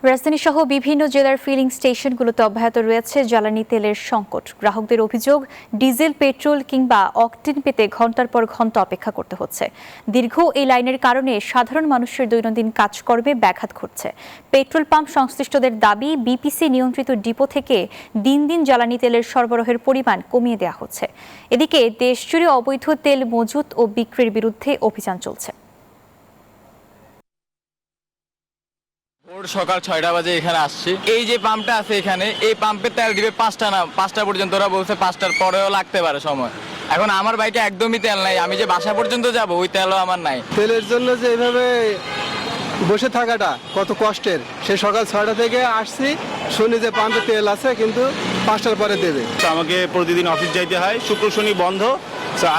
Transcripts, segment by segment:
রাজধানী সহ বিভিন্ন জেলার ফিলিং স্টেশনগুলোতে অব্যাহত রয়েছে জ্বালানি তেলের সংকট। গ্রাহকদের অভিযোগ, ডিজেল, পেট্রোল কিংবা অকটেন পেতে ঘন্টার পর ঘন্টা অপেক্ষা করতে হচ্ছে। দীর্ঘ এই লাইনের কারণে সাধারণ মানুষের দৈনন্দিন কাজকর্মে ব্যাঘাত ঘটছে। পেট্রোল পাম্প সংশ্লিষ্টদের দাবি, বিপিসি নিয়ন্ত্রিত ডিপো থেকে দিন দিন জ্বালানি তেলের সরবরাহের পরিমাণ কমিয়ে দেওয়া হচ্ছে। এদিকে দেশজুড়ে অবৈধ তেল মজুত ও বিক্রির বিরুদ্ধে অভিযান চলছে। সকাল 6টা বাজে এখানে আসছি। এই যে পাম্পটা আছে এখানে, এই পাম্পে তেল দিবে 5টা না 5টা পর্যন্ত, ওরা বলছে 5টার পরেও লাগতে পারে সময়। এখন আমার বাইকে একদমই তেল নাই, আমি যে বাসা পর্যন্ত যাব ওই তেলও আমার নাই। তেলের জন্য যে এইভাবে বসে থাকাটা কত কষ্টের। সে সকাল 6টা থেকে আসছি, শুনি যে পাম্পে তেল আছে কিন্তু 5টার পরে দেবে। আমাকে প্রতিদিন অফিস যাইতে হয়, শুক্র শনি বন্ধ।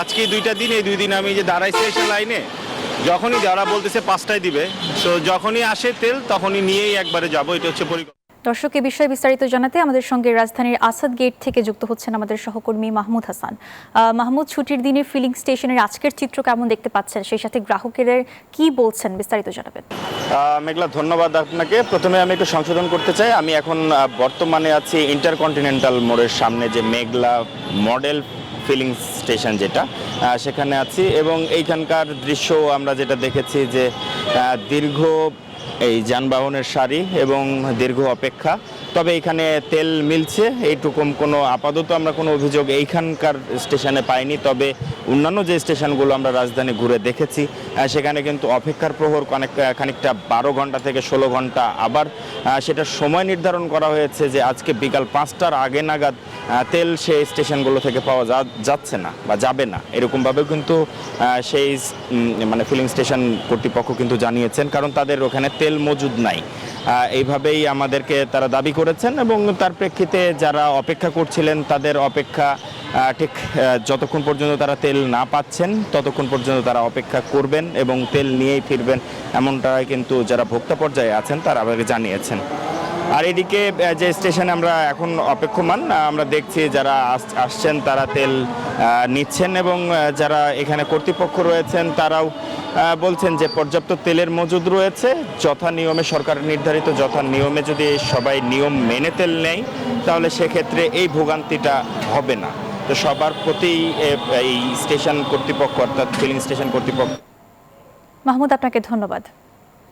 আজকে 2টা দিন, এই 2 দিন আমি যে দাঁড়াইছি এসে লাইনে, যখনই যারা বলতেছে 5টায় দিবে, তো যখনই আসে তেল তখনই নিয়েই একবারে যাবো। এটা হচ্ছে পরিকল্পনা। দর্শক, এ বিষয়ে বিস্তারিত জানাতে আমাদের সঙ্গে রাজধানীর আসাদ গেট থেকে যুক্ত হচ্ছেন আমাদের সহকর্মী মাহমুদ হাসান। মাহমুদ, ছুটির দিনে ফিলিং স্টেশনের আজকের চিত্র কেমন দেখতে পাচ্ছেন, সেই সাথে গ্রাহকেরা কি বলছেন, বিস্তারিত জানাবেন। মেঘলা, ধন্যবাদ আপনাকে। প্রথমে আমি একটু সংশোধন করতে চাই, আমি এখন বর্তমানে আছি ইন্টারকন্টিনেন্টাল মোড়ের সামনে, যে মেঘলা মডেল ফিলিং স্টেশন যেটা, সেখানে আছি। এবং এইখানকার দৃশ্য আমরা যেটা দেখেছি যে দীর্ঘ এই যানবাহনের সারি এবং দীর্ঘ অপেক্ষা। তবে এখানে তেল মিলছে, এইটুকুম কোনো আপাতত আমরা কোনো অভিযোগ এইখানকার স্টেশনে পাইনি। তবে অন্যান্য যে স্টেশনগুলো আমরা রাজধানী ঘুরে দেখেছি, সেখানে কিন্তু অপেক্ষার প্রহর খানিকটা 12 ঘন্টা থেকে 16 ঘন্টা। আবার সেটা সময় নির্ধারণ করা হয়েছে যে আজকে বিকাল 5টার আগে নাগাদ তেল সেই স্টেশনগুলো থেকে পাওয়া যাচ্ছে না বা যাবে না, এরকমভাবেও কিন্তু সেই মানে ফিলিং স্টেশন কর্তৃপক্ষ কিন্তু জানিয়েছেন, কারণ তাদের ওখানে তেল মজুদ নাই। এইভাবেই আমাদেরকে তারা দাবি করেছেন। এবং তার প্রেক্ষিতে যারা অপেক্ষা করছিলেন তাদের অপেক্ষা ঠিক যতক্ষণ পর্যন্ত তারা তেল না পাচ্ছেন ততক্ষণ পর্যন্ত তারা অপেক্ষা করবেন এবং তেল নিয়েই ফিরবেন, এমনটাই কিন্তু যারা ভোক্তা পর্যায়ে আছেন তারা আমাকে জানিয়েছেন। আর এদিকে যে স্টেশনে আমরা এখন অপেক্ষমান, আমরা দেখছি যারা আসছেন তারা তেল নিচ্ছেন এবং যারা এখানে কর্তৃপক্ষ রয়েছেন তারাও বলছেন যে পর্যাপ্ত তেলের মজুদ রয়েছে। যথা নিয়মে, সরকারের নির্ধারিত যথা নিয়মে যদি সবাই নিয়ম মেনে তেল নেয় তাহলে সেক্ষেত্রে এই ভোগান্তিটা হবে না। তো সবার প্রতি এই স্টেশন কর্তৃপক্ষ, অর্থাৎ ফিলিং স্টেশন কর্তৃপক্ষ। মাহমুদ, আপনাকে ধন্যবাদ।